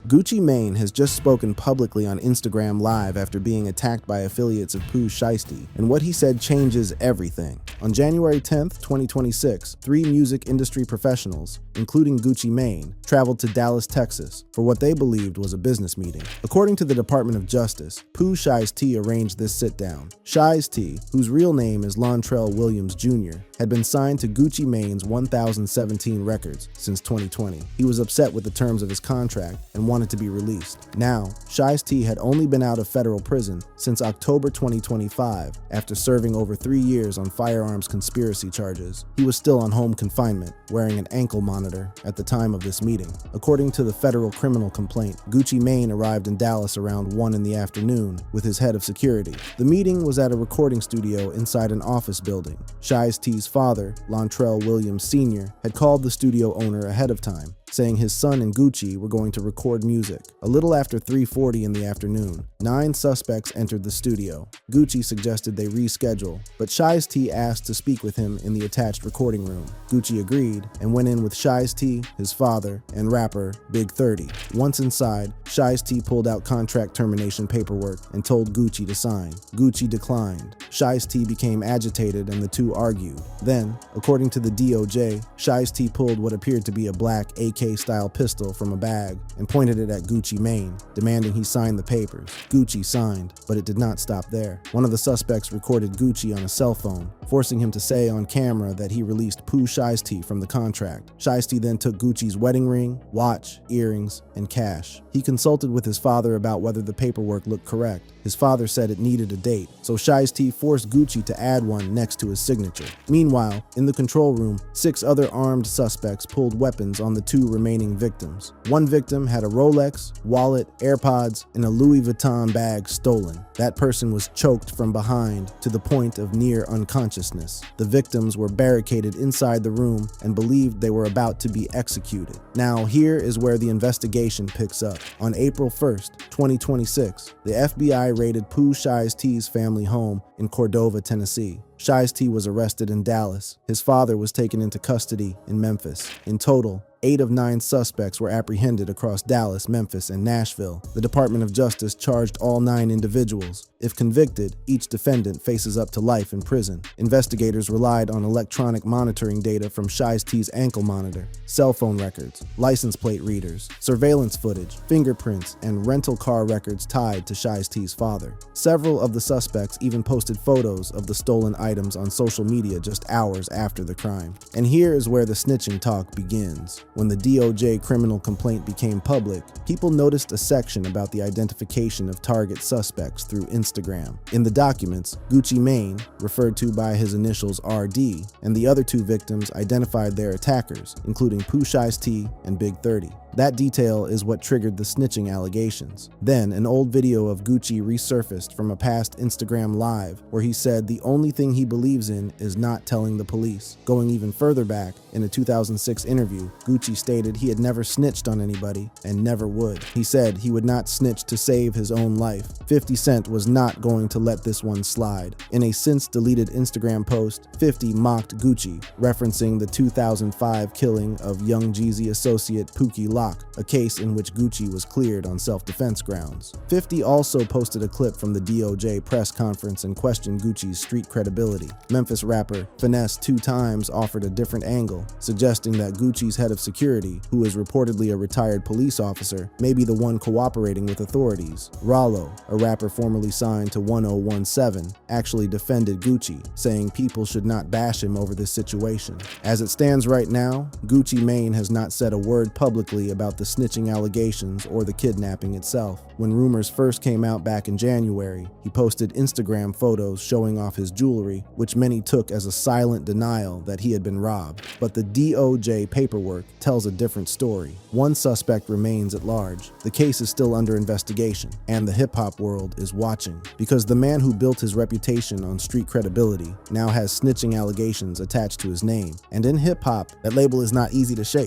Gucci Mane has just spoken publicly on Instagram Live after being attacked by affiliates of Pooh Shiesty, and what he said changes everything. On January 10th, 2026, 3 music industry professionals, including Gucci Mane, traveled to Dallas, Texas, for what they believed was a business meeting. According to the Department of Justice, Pooh Shiesty arranged this sit-down. Shiesty, whose real name is Lontrell Williams Jr., had been signed to Gucci Mane's 1017 records since 2020. He was upset with the terms of his contract and wanted to be released. Now, Shiesty had only been out of federal prison since October 2025 after serving over 3 years on firearms conspiracy charges. He was still on home confinement, wearing an ankle monitor at the time of this meeting. According to the federal criminal complaint, Gucci Mane arrived in Dallas around 1 in the afternoon with his head of security. The meeting was at a recording studio inside an office building. Shiesty's father, Lontrell Williams Sr., had called the studio owner ahead of time, saying his son and Gucci were going to record music. A little after 3:40 in the afternoon, 9 suspects entered the studio. Gucci suggested they reschedule, but Shiesty asked to speak with him in the attached recording room. Gucci agreed and went in with Shiesty, his father, and rapper Big 30. Once inside, Shiesty pulled out contract termination paperwork and told Gucci to sign. Gucci declined. Shiesty became agitated and the two argued. Then, according to the DOJ, Shiesty pulled what appeared to be a black AK-style pistol from a bag and pointed it at Gucci Mane, demanding he sign the papers. Gucci signed, but it did not stop there. One of the suspects recorded Gucci on a cell phone, forcing him to say on camera that he released Pooh Shiesty from the contract. Shiesty then took Gucci's wedding ring, watch, earrings, and cash. He consulted with his father about whether the paperwork looked correct. His father said it needed a date, so Shiesty forced Gucci to add one next to his signature. Meanwhile, in the control room, 6 other armed suspects pulled weapons on the 2 remaining victims. One victim had a Rolex, wallet, AirPods, and a Louis Vuitton bag stolen. That person was choked from behind to the point of near unconsciousness. The victims were barricaded inside the room and believed they were about to be executed. Now, here is where the investigation picks up. On April 1st, 2026, the FBI raided Pooh Shiesty's family home in Cordova, Tennessee. Shiesty was arrested in Dallas. His father was taken into custody in Memphis. In total, 8 of 9 suspects were apprehended across Dallas, Memphis, and Nashville. The Department of Justice charged all 9 individuals. If convicted, each defendant faces up to life in prison. Investigators relied on electronic monitoring data from Shiesty's ankle monitor, cell phone records, license plate readers, surveillance footage, fingerprints, and rental car records tied to Shiesty's father. Several of the suspects even posted photos of the stolen items on social media just hours after the crime. And here is where the snitching talk begins. When the DOJ criminal complaint became public, people noticed a section about the identification of target suspects through Instagram. In the documents, Gucci Mane, referred to by his initials RD, and the other 2 victims identified their attackers, including Pooh Shiesty and Big 30. That detail is what triggered the snitching allegations. Then, an old video of Gucci resurfaced from a past Instagram Live, where he said the only thing he believes in is not telling the police. Going even further back, in a 2006 interview, Gucci stated he had never snitched on anybody and never would. He said he would not snitch to save his own life. 50 Cent was not going to let this one slide. In a since-deleted Instagram post, 50 mocked Gucci, referencing the 2005 killing of Young Jeezy associate Pookie Lock, a case in which Gucci was cleared on self-defense grounds. 50 also posted a clip from the DOJ press conference and questioned Gucci's street credibility. Memphis rapper Finesse 2 Times offered a different angle, suggesting that Gucci's head of security, who is reportedly a retired police officer, may be the one cooperating with authorities. Rollo, a rapper formerly signed to 1017, actually defended Gucci, saying people should not bash him over this situation. As it stands right now, Gucci Mane has not said a word publicly about the snitching allegations or the kidnapping itself. When rumors first came out back in January, he posted Instagram photos showing off his jewelry, which many took as a silent denial that he had been robbed. But the DOJ paperwork tells a different story. One suspect remains at large. The case is still under investigation, and the hip-hop world is watching, because the man who built his reputation on street credibility now has snitching allegations attached to his name. And in hip-hop, that label is not easy to shake.